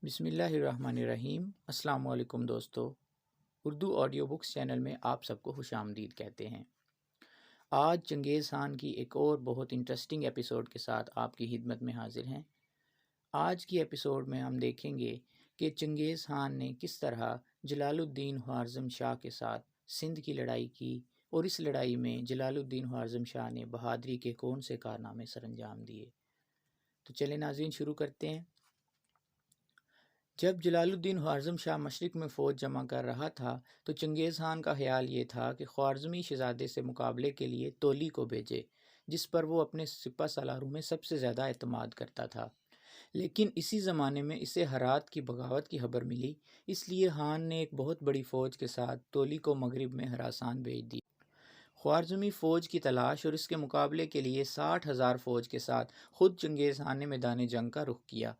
بسم اللہ الرحمن الرحیم۔ السلام علیکم دوستو، اردو آڈیو بکس چینل میں آپ سب کو خوش آمدید کہتے ہیں۔ آج چنگیز خان کی ایک اور بہت انٹرسٹنگ ایپیسوڈ کے ساتھ آپ کی خدمت میں حاضر ہیں۔ آج کی ایپیسوڈ میں ہم دیکھیں گے کہ چنگیز خان نے کس طرح جلال الدین خوارزم شاہ کے ساتھ سندھ کی لڑائی کی اور اس لڑائی میں جلال الدین خوارزم شاہ نے بہادری کے کون سے کارنامے سر انجام دیے۔ تو چلیں ناظرین، شروع کرتے ہیں۔ جب جلال الدین خوارزم شاہ مشرق میں فوج جمع کر رہا تھا تو چنگیز خان کا خیال یہ تھا کہ خوارزمی شہزادے سے مقابلے کے لیے تولی کو بھیجے، جس پر وہ اپنے سپہ سالاروں میں سب سے زیادہ اعتماد کرتا تھا۔ لیکن اسی زمانے میں اسے ہرات کی بغاوت کی خبر ملی، اس لیے خان نے ایک بہت بڑی فوج کے ساتھ تولی کو مغرب میں ہراسان بھیج دی۔ خوارزمی فوج کی تلاش اور اس کے مقابلے کے لیے 60,000 فوج کے ساتھ خود چنگیز خان نے میدان جنگ کا رخ کیا۔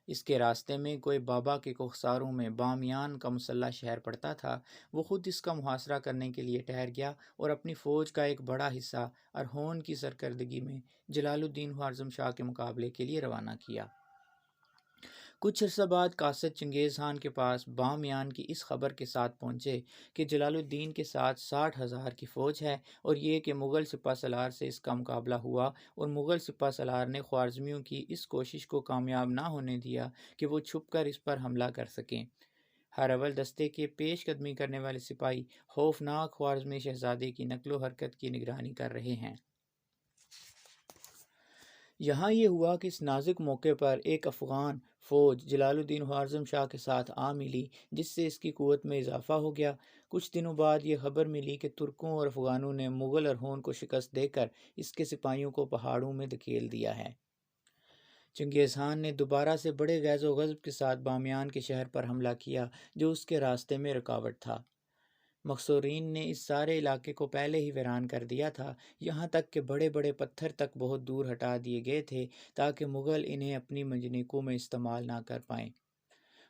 اس کے راستے میں کوئی بابا کے کوہساروں میں بامیان کا مسلح شہر پڑتا تھا، وہ خود اس کا محاصرہ کرنے کے لیے ٹھہر گیا اور اپنی فوج کا ایک بڑا حصہ ارہون کی سرکردگی میں جلال الدین خوارزم شاہ کے مقابلے کے لیے روانہ کیا۔ کچھ عرصہ بعد قاصد چنگیز خان کے پاس بامیان کی اس خبر کے ساتھ پہنچے کہ جلال الدین کے ساتھ 60,000 کی فوج ہے اور یہ کہ مغل سپہ سالار سے اس کا مقابلہ ہوا اور مغل سپہ سالار نے خوارزمیوں کی اس کوشش کو کامیاب نہ ہونے دیا کہ وہ چھپ کر اس پر حملہ کر سکیں۔ ہر اول دستے کے پیش قدمی کرنے والے سپاہی خوفناک خوارزمی شہزادے کی نقل و حرکت کی نگرانی کر رہے ہیں۔ یہاں یہ ہوا کہ اس نازک موقع پر ایک افغان فوج جلال الدین خوارزم شاہ کے ساتھ آ ملی، جس سے اس کی قوت میں اضافہ ہو گیا۔ کچھ دنوں بعد یہ خبر ملی کہ ترکوں اور افغانوں نے مغل ارہون کو شکست دے کر اس کے سپاہیوں کو پہاڑوں میں دھکیل دیا ہے۔ چنگیز خان نے دوبارہ سے بڑے غیظ و غضب کے ساتھ بامیان کے شہر پر حملہ کیا جو اس کے راستے میں رکاوٹ تھا۔ مقصورین نے اس سارے علاقے کو پہلے ہی ویران کر دیا تھا، یہاں تک کہ بڑے بڑے پتھر تک بہت دور ہٹا دیے گئے تھے تاکہ مغل انہیں اپنی منجنیقوں میں استعمال نہ کر پائیں۔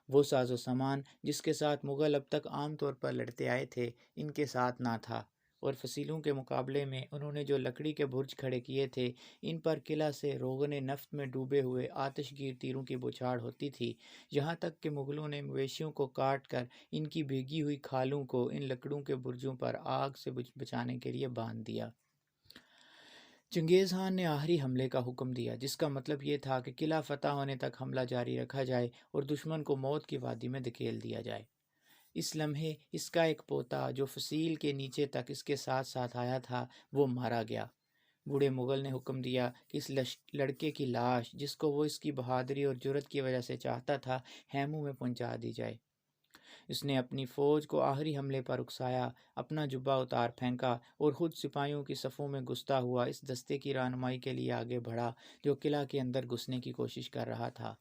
وہ ساز و سامان جس کے ساتھ مغل اب تک عام طور پر لڑتے آئے تھے ان کے ساتھ نہ تھا، اور فصیلوں کے مقابلے میں انہوں نے جو لکڑی کے برج کھڑے کیے تھے ان پر قلعہ سے روغن نفت میں ڈوبے ہوئے آتش گیر تیروں کی بوچھاڑ ہوتی تھی، یہاں تک کہ مغلوں نے مویشیوں کو کاٹ کر ان کی بھیگی ہوئی کھالوں کو ان لکڑوں کے برجوں پر آگ سے بچانے کے لیے باندھ دیا۔ چنگیز خان نے آخری حملے کا حکم دیا، جس کا مطلب یہ تھا کہ قلعہ فتح ہونے تک حملہ جاری رکھا جائے اور دشمن کو موت کی وادی میں دھکیل دیا جائے۔ اس لمحے اس کا ایک پوتا جو فصیل کے نیچے تک اس کے ساتھ ساتھ آیا تھا وہ مارا گیا۔ بوڑھے مغل نے حکم دیا کہ اس لڑکے کی لاش، جس کو وہ اس کی بہادری اور جرأت کی وجہ سے چاہتا تھا، خیموں میں پہنچا دی جائے۔ اس نے اپنی فوج کو آخری حملے پر اکسایا، اپنا جبہ اتار پھینکا اور خود سپاہیوں کی صفوں میں گھستا ہوا اس دستے کی رہنمائی کے لیے آگے بڑھا جو قلعہ کے اندر گھسنے کی کوشش کر رہا تھا۔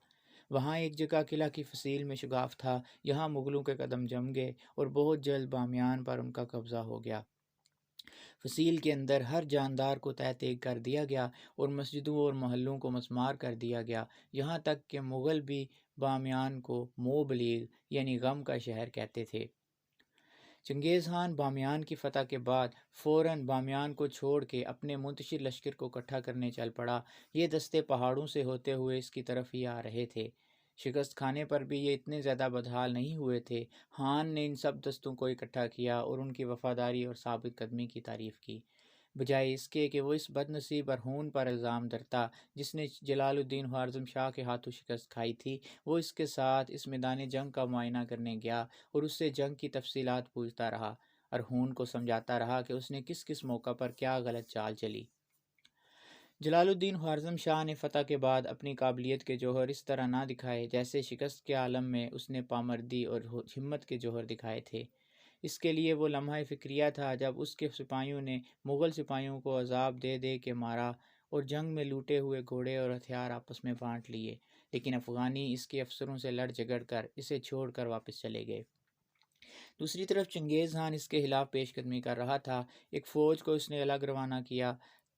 وہاں ایک جگہ قلعہ کی فصیل میں شگاف تھا، یہاں مغلوں کے قدم جم گئے اور بہت جلد بامیان پر ان کا قبضہ ہو گیا۔ فصیل کے اندر ہر جاندار کو تہہ تیگ کر دیا گیا اور مسجدوں اور محلوں کو مسمار کر دیا گیا، یہاں تک کہ مغل بھی بامیان کو موبلیغ یعنی غم کا شہر کہتے تھے۔ چنگیز خان بامیان کی فتح کے بعد فوراً بامیان کو چھوڑ کے اپنے منتشر لشکر کو اکٹھا کرنے چل پڑا۔ یہ دستے پہاڑوں سے ہوتے ہوئے اس کی طرف ہی آ رہے تھے۔ شکست کھانے پر بھی یہ اتنے زیادہ بدحال نہیں ہوئے تھے۔ خان نے ان سب دستوں کو اکٹھا کیا اور ان کی وفاداری اور ثابت قدمی کی تعریف کی، بجائے اس کے کہ وہ اس بد نصیب ارہون پر الزام دھرتا جس نے جلال الدین خوارزم شاہ کے ہاتھوں شکست کھائی تھی۔ وہ اس کے ساتھ اس میدان جنگ کا معائنہ کرنے گیا اور اس سے جنگ کی تفصیلات پوچھتا رہا، ارہون کو سمجھاتا رہا کہ اس نے کس کس موقع پر کیا غلط چال چلی۔ جلال الدین خوارزم شاہ نے فتح کے بعد اپنی قابلیت کے جوہر اس طرح نہ دکھائے جیسے شکست کے عالم میں اس نے پامردی اور ہمت کے جوہر دکھائے تھے۔ اس کے لیے وہ لمحہ فکریہ تھا جب اس کے سپاہیوں نے مغل سپاہیوں کو عذاب دے دے کے مارا اور جنگ میں لوٹے ہوئے گھوڑے اور ہتھیار آپس میں بانٹ لیے، لیکن افغانی اس کے افسروں سے لڑ جھگڑ کر اسے چھوڑ کر واپس چلے گئے۔ دوسری طرف چنگیز خان اس کے خلاف پیش قدمی کر رہا تھا۔ ایک فوج کو اس نے الگ روانہ کیا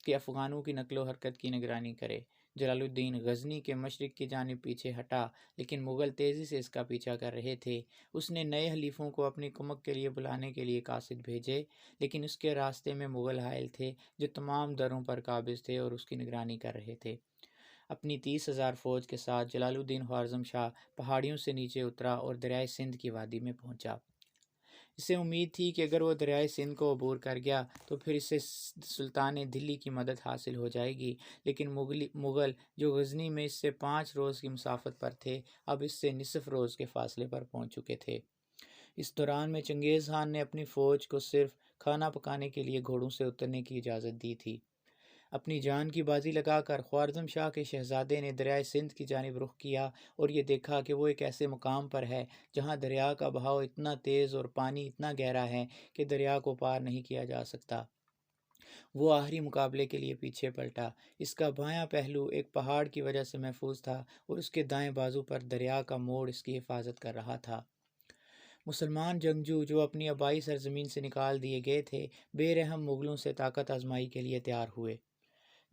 کہ افغانوں کی نقل و حرکت کی نگرانی کرے۔ جلال الدین غزنی کے مشرق کی جانب پیچھے ہٹا، لیکن مغل تیزی سے اس کا پیچھا کر رہے تھے۔ اس نے نئے حلیفوں کو اپنی کمک کے لیے بلانے کے لیے قاصد بھیجے، لیکن اس کے راستے میں مغل حائل تھے جو تمام دروں پر قابض تھے اور اس کی نگرانی کر رہے تھے۔ اپنی 30,000 فوج کے ساتھ جلال الدین خوارزم شاہ پہاڑیوں سے نیچے اترا اور دریائے سندھ کی وادی میں پہنچا۔ اسے امید تھی کہ اگر وہ دریائے سندھ کو عبور کر گیا تو پھر اسے سلطان دلی کی مدد حاصل ہو جائے گی، لیکن مغل جو غزنی میں اس سے 5 روز کی مسافت پر تھے اب اس سے نصف روز کے فاصلے پر پہنچ چکے تھے۔ اس دوران میں چنگیز خان نے اپنی فوج کو صرف کھانا پکانے کے لیے گھوڑوں سے اترنے کی اجازت دی تھی۔ اپنی جان کی بازی لگا کر خوارزم شاہ کے شہزادے نے دریائے سندھ کی جانب رخ کیا اور یہ دیکھا کہ وہ ایک ایسے مقام پر ہے جہاں دریا کا بہاؤ اتنا تیز اور پانی اتنا گہرا ہے کہ دریا کو پار نہیں کیا جا سکتا۔ وہ آخری مقابلے کے لیے پیچھے پلٹا۔ اس کا بایاں پہلو ایک پہاڑ کی وجہ سے محفوظ تھا اور اس کے دائیں بازو پر دریا کا موڑ اس کی حفاظت کر رہا تھا۔ مسلمان جنگجو جو اپنی آبائی سرزمین سے نکال دیے گئے تھے بے رحم مغلوں سے طاقت آزمائی کے لیے تیار ہوئے۔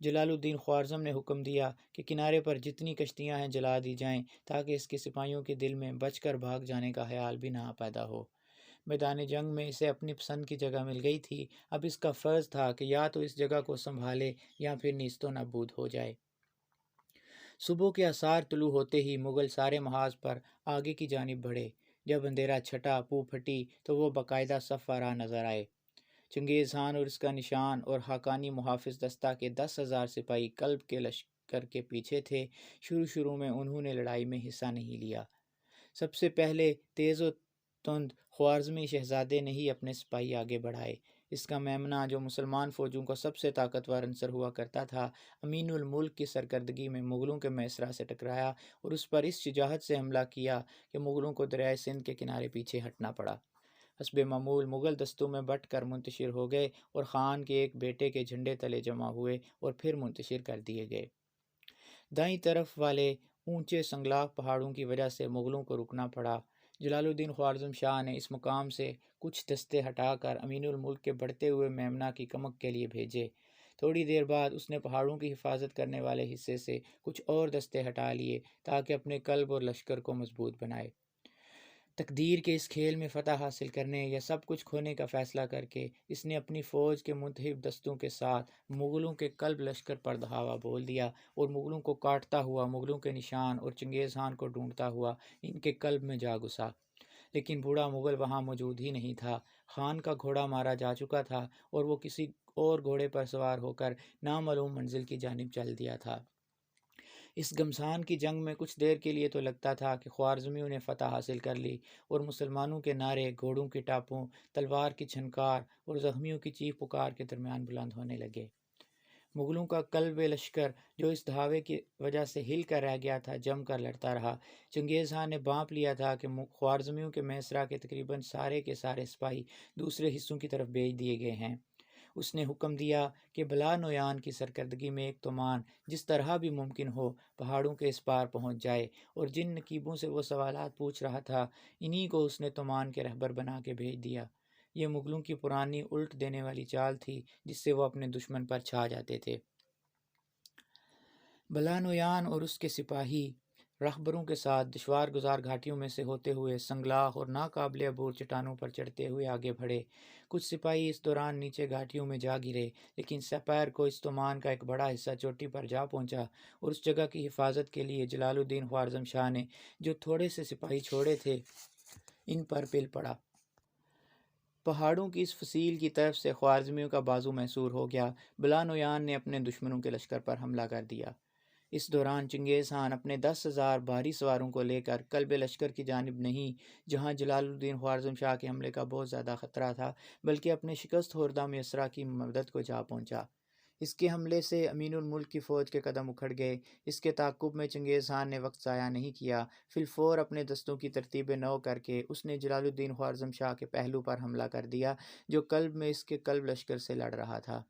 جلال الدین خوارزم نے حکم دیا کہ کنارے پر جتنی کشتیاں ہیں جلا دی جائیں تاکہ اس کے سپاہیوں کے دل میں بچ کر بھاگ جانے کا خیال بھی نہ پیدا ہو۔ میدان جنگ میں اسے اپنی پسند کی جگہ مل گئی تھی، اب اس کا فرض تھا کہ یا تو اس جگہ کو سنبھالے یا پھر نیست و نابود ہو جائے۔ صبح کے آثار طلوع ہوتے ہی مغل سارے محاذ پر آگے کی جانب بڑھے۔ جب اندھیرا چھٹا پو پھٹی تو وہ باقاعدہ صف آرا نظر آئے۔ چنگیز خان اور اس کا نشان اور حقانی محافظ دستہ کے 10,000 سپاہی کلب کے لشکر کے پیچھے تھے۔ شروع میں انہوں نے لڑائی میں حصہ نہیں لیا۔ سب سے پہلے تیز و تند خوارزمی شہزادے نے ہی اپنے سپاہی آگے بڑھائے۔ اس کا میمنہ جو مسلمان فوجوں کا سب سے طاقتور عنصر ہوا کرتا تھا، امین الملک کی سرکردگی میں مغلوں کے میسرا سے ٹکرایا اور اس پر اس شجاعت سے حملہ کیا کہ مغلوں کو دریائے سندھ کے کنارے پیچھے ہٹنا پڑا۔ حسب معمول مغل دستوں میں بٹ کر منتشر ہو گئے اور خان کے ایک بیٹے کے جھنڈے تلے جمع ہوئے اور پھر منتشر کر دیے گئے۔ دائیں طرف والے اونچے سنگلاخ پہاڑوں کی وجہ سے مغلوں کو رکنا پڑا۔ جلال الدین خوارزم شاہ نے اس مقام سے کچھ دستے ہٹا کر امین الملک کے بڑھتے ہوئے میمنہ کی کمک کے لیے بھیجے۔ تھوڑی دیر بعد اس نے پہاڑوں کی حفاظت کرنے والے حصے سے کچھ اور دستے ہٹا لیے تاکہ اپنے قلب اور لشکر کو مضبوط بنائے۔ تقدیر کے اس کھیل میں فتح حاصل کرنے یا سب کچھ کھونے کا فیصلہ کر کے اس نے اپنی فوج کے منتخب دستوں کے ساتھ مغلوں کے قلب لشکر پر دھاوا بول دیا اور مغلوں کو کاٹتا ہوا مغلوں کے نشان اور چنگیز خان کو ڈھونڈتا ہوا ان کے قلب میں جا گھسا۔ لیکن بوڑھا مغل وہاں موجود ہی نہیں تھا۔ خان کا گھوڑا مارا جا چکا تھا اور وہ کسی اور گھوڑے پر سوار ہو کر نامعلوم منزل کی جانب چل دیا تھا۔ اس گھمسان کی جنگ میں کچھ دیر کے لیے تو لگتا تھا کہ خوارزمیوں نے فتح حاصل کر لی اور مسلمانوں کے نعرے گھوڑوں کی ٹاپوں، تلوار کی چھنکار اور زخمیوں کی چیخ پکار کے درمیان بلند ہونے لگے۔ مغلوں کا قلب لشکر جو اس دھاوے کی وجہ سے ہل کر رہ گیا تھا جم کر لڑتا رہا۔ چنگیز خان نے بانپ لیا تھا کہ خوارزمیوں کے میسرا کے تقریباً سارے کے سارے سپاہی دوسرے حصوں کی طرف بھیج دیے گئے ہیں۔ اس نے حکم دیا کہ بلا نویان کی سرکردگی میں ایک تومان جس طرح بھی ممکن ہو پہاڑوں کے اس پار پہنچ جائے، اور جن نقیبوں سے وہ سوالات پوچھ رہا تھا انہی کو اس نے تومان کے رہبر بنا کے بھیج دیا۔ یہ مغلوں کی پرانی الٹ دینے والی چال تھی جس سے وہ اپنے دشمن پر چھا جاتے تھے۔ بلا نویان اور اس کے سپاہی رہبروں کے ساتھ دشوار گزار گھاٹیوں میں سے ہوتے ہوئے سنگلاخ اور ناقابل عبور چٹانوں پر چڑھتے ہوئے آگے بڑھے۔ کچھ سپاہی اس دوران نیچے گھاٹیوں میں جا گرے، لیکن سپیر کو اس تومان کا ایک بڑا حصہ چوٹی پر جا پہنچا اور اس جگہ کی حفاظت کے لیے جلال الدین خوارزم شاہ نے جو تھوڑے سے سپاہی چھوڑے تھے ان پر پل پڑا۔ پہاڑوں کی اس فصیل کی طرف سے خوارزمیوں کا بازو محصور ہو گیا۔ بلا نویان نے اپنے دشمنوں کے لشکر پر حملہ کر دیا۔ اس دوران چنگیز خان اپنے 10,000 بھاری سواروں کو لے کر قلب لشکر کی جانب نہیں، جہاں جلال الدین خوارزم شاہ کے حملے کا بہت زیادہ خطرہ تھا، بلکہ اپنے شکست خوردہ میسرا کی مدد کو جا پہنچا۔ اس کے حملے سے امین الملک کی فوج کے قدم اکھڑ گئے۔ اس کے تعاقب میں چنگیز خان نے وقت ضائع نہیں کیا۔ فی الفور اپنے دستوں کی ترتیب نو کر کے اس نے جلال الدین خوارزم شاہ کے پہلو پر حملہ کر دیا جو قلب میں اس کے قلب لشکر سے لڑ رہا تھا۔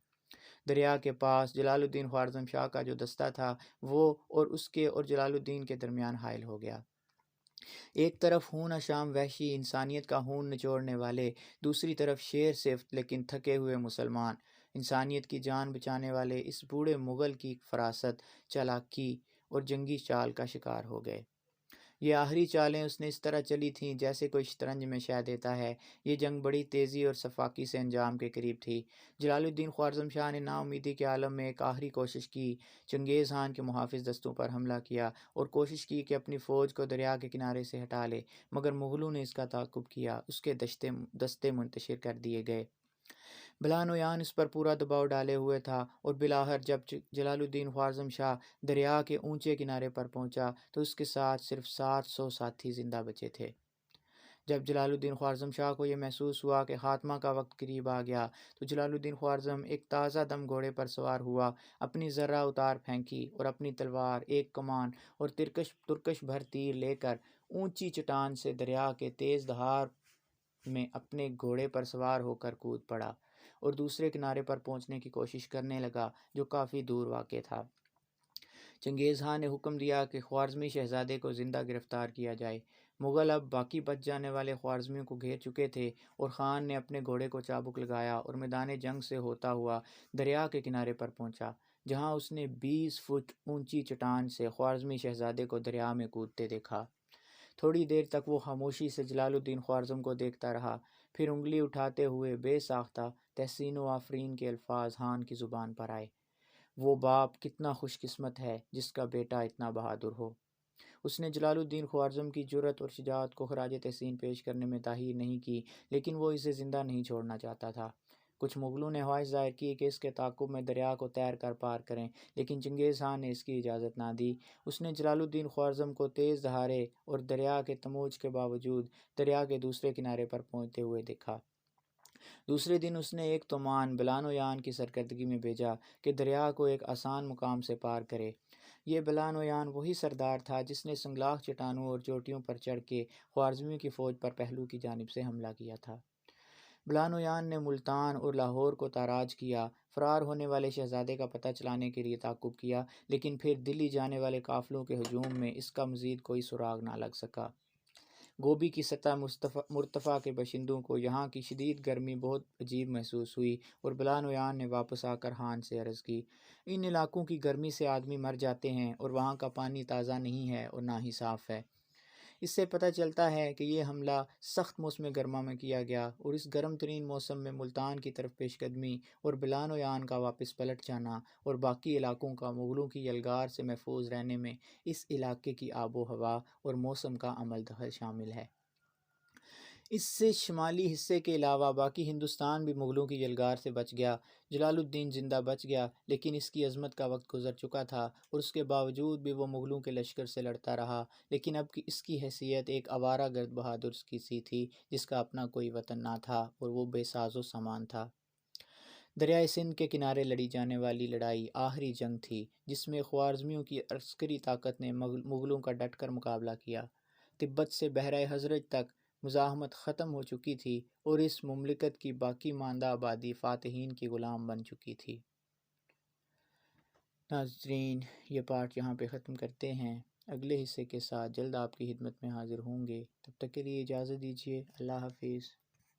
دریا کے پاس جلال الدین خوارزم شاہ کا جو دستہ تھا وہ اور اس کے اور جلال الدین کے درمیان حائل ہو گیا۔ ایک طرف خون اشام وحشی انسانیت کا خون نچوڑنے والے، دوسری طرف شیر صفت لیکن تھکے ہوئے مسلمان، انسانیت کی جان بچانے والے اس بوڑھے مغل کی فراست، چالاکی اور جنگی چال کا شکار ہو گئے۔ یہ آخری چالیں اس نے اس طرح چلی تھیں جیسے کوئی شطرنج میں شہ دیتا ہے۔ یہ جنگ بڑی تیزی اور شفاقی سے انجام کے قریب تھی۔ جلال الدین خوارزم شاہ نے نا امیدی کے عالم میں ایک آخری کوشش کی۔ چنگیز خان کے محافظ دستوں پر حملہ کیا اور کوشش کی کہ اپنی فوج کو دریا کے کنارے سے ہٹا لے، مگر مغلوں نے اس کا تعاقب کیا۔ اس کے دستے منتشر کر دیے گئے۔ بلانویان اس پر پورا دباؤ ڈالے ہوئے تھا اور بالآخر جب جلال الدین خوارزم شاہ دریا کے اونچے کنارے پر پہنچا تو اس کے ساتھ صرف 700 ساتھی زندہ بچے تھے۔ جب جلال الدین خوارزم شاہ کو یہ محسوس ہوا کہ خاتمہ کا وقت قریب آ گیا تو جلال الدین خوارزم ایک تازہ دم گھوڑے پر سوار ہوا، اپنی ذرہ اتار پھینکی اور اپنی تلوار، ایک کمان اور ترکش بھر تیر لے کر اونچی چٹان سے دریا کے تیز دھار میں اپنے گھوڑے پر سوار ہو کر کود پڑا اور دوسرے کنارے پر پہنچنے کی کوشش کرنے لگا جو کافی دور واقع تھا۔ چنگیز خان نے حکم دیا کہ خوارزمی شہزادے کو زندہ گرفتار کیا جائے۔ مغل اب باقی بچ جانے والے خوارزمیوں کو گھیر چکے تھے اور خان نے اپنے گھوڑے کو چابک لگایا اور میدان جنگ سے ہوتا ہوا دریا کے کنارے پر پہنچا، جہاں اس نے 20 فٹ اونچی چٹان سے خوارزمی شہزادے کو دریا میں کودتے دیکھا۔ تھوڑی دیر تک وہ خاموشی سے جلال الدین خوارزم کو دیکھتا رہا، پھر انگلی اٹھاتے ہوئے بے ساختہ تحسین و آفرین کے الفاظ خان کی زبان پر آئے۔ وہ باپ کتنا خوش قسمت ہے جس کا بیٹا اتنا بہادر ہو۔ اس نے جلال الدین خوارزم کی جرأت اور شجاعت کو خراج تحسین پیش کرنے میں تاخیر نہیں کی، لیکن وہ اسے زندہ نہیں چھوڑنا چاہتا تھا۔ کچھ مغلوں نے خواہش ظاہر کی کہ اس کے تعاقب میں دریا کو تیر کر پار کریں، لیکن چنگیز خان نے اس کی اجازت نہ دی۔ اس نے جلال الدین خوارزم کو تیز دھارے اور دریا کے تموج کے باوجود دریا کے دوسرے کنارے پر پہنچتے ہوئے دیکھا۔ دوسرے دن اس نے ایک تومان بلانویان کی سرکردگی میں بھیجا کہ دریا کو ایک آسان مقام سے پار کرے۔ یہ بلانویان وہی سردار تھا جس نے سنگلاخ چٹانوں اور چوٹیوں پر چڑھ کے خوارزمیوں کی فوج پر پہلو کی جانب سے حملہ کیا تھا۔ بلانویان نے ملتان اور لاہور کو تاراج کیا، فرار ہونے والے شہزادے کا پتہ چلانے کے لیے تعاقب کیا، لیکن پھر دلی جانے والے قافلوں کے ہجوم میں اس کا مزید کوئی سراغ نہ لگ سکا۔ گوبی کی سطح مرتفع کے باشندوں کو یہاں کی شدید گرمی بہت عجیب محسوس ہوئی اور بلانویان نے واپس آ کر خان سے عرض کی، ان علاقوں کی گرمی سے آدمی مر جاتے ہیں اور وہاں کا پانی تازہ نہیں ہے اور نہ ہی صاف ہے۔ اس سے پتہ چلتا ہے کہ یہ حملہ سخت موسم گرما میں کیا گیا اور اس گرم ترین موسم میں ملتان کی طرف پیش قدمی اور بلانویان کا واپس پلٹ جانا اور باقی علاقوں کا مغلوں کی یلغار سے محفوظ رہنے میں اس علاقے کی آب و ہوا اور موسم کا عمل دخل شامل ہے۔ اس سے شمالی حصے کے علاوہ باقی ہندوستان بھی مغلوں کی یلغار سے بچ گیا۔ جلال الدین زندہ بچ گیا، لیکن اس کی عظمت کا وقت گزر چکا تھا اور اس کے باوجود بھی وہ مغلوں کے لشکر سے لڑتا رہا، لیکن اب اس کی حیثیت ایک آوارہ گرد بہادر کی سی تھی جس کا اپنا کوئی وطن نہ تھا اور وہ بے ساز و سامان تھا۔ دریائے سندھ کے کنارے لڑی جانے والی لڑائی آخری جنگ تھی جس میں خوارزمیوں کی عسکری طاقت نے مغلوں کا ڈٹ کر مقابلہ کیا۔ تبت سے بحیرہ حضرج تک مزاحمت ختم ہو چکی تھی اور اس مملکت کی باقی ماندہ آبادی فاتحین کی غلام بن چکی تھی۔ ناظرین، یہ پارٹ یہاں پہ ختم کرتے ہیں۔ اگلے حصے کے ساتھ جلد آپ کی خدمت میں حاضر ہوں گے۔ تب تک کے لیے اجازت دیجیے۔ اللہ حافظ۔